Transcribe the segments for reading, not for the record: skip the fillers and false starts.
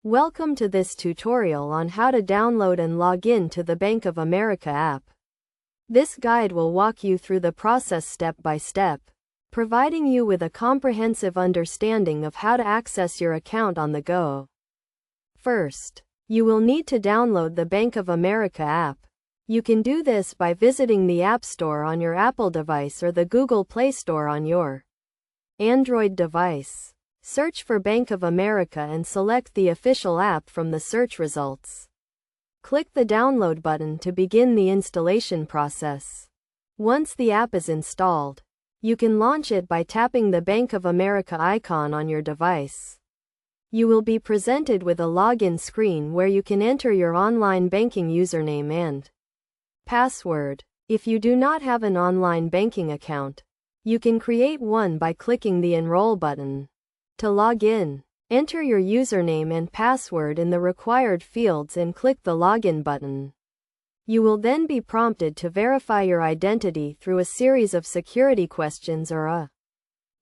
Welcome to this tutorial on how to download and log in to the Bank of America app. This guide will walk you through the process step by step, providing you with a comprehensive understanding of how to access your account on the go. First, you will need to download the Bank of America app. You can do this by visiting the App Store on your Apple device or the Google Play Store on your Android device. Search for Bank of America and select the official app from the search results. Click the download button to begin the installation process. Once the app is installed, you can launch it by tapping the Bank of America icon on your device. You will be presented with a login screen where you can enter your online banking username and password. If you do not have an online banking account, you can create one by clicking the Enroll button. To log in, enter your username and password in the required fields and click the Login button. You will then be prompted to verify your identity through a series of security questions or a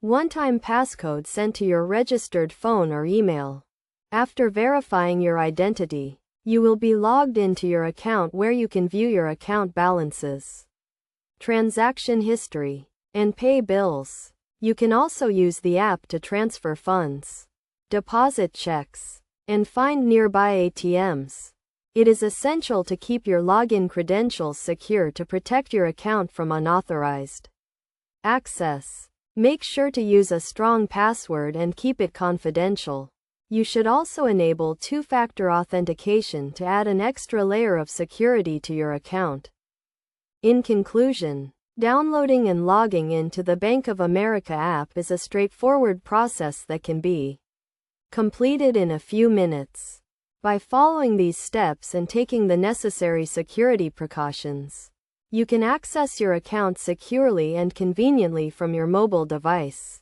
one-time passcode sent to your registered phone or email. After verifying your identity, you will be logged into your account where you can view your account balances, transaction history, and pay bills. You can also use the app to transfer funds, deposit checks, and find nearby ATMs. It is essential to keep your login credentials secure to protect your account from unauthorized access. Make sure to use a strong password and keep it confidential. You should also enable two-factor authentication to add an extra layer of security to your account. In conclusion, downloading and logging into the Bank of America app is a straightforward process that can be completed in a few minutes. By following these steps and taking the necessary security precautions, you can access your account securely and conveniently from your mobile device.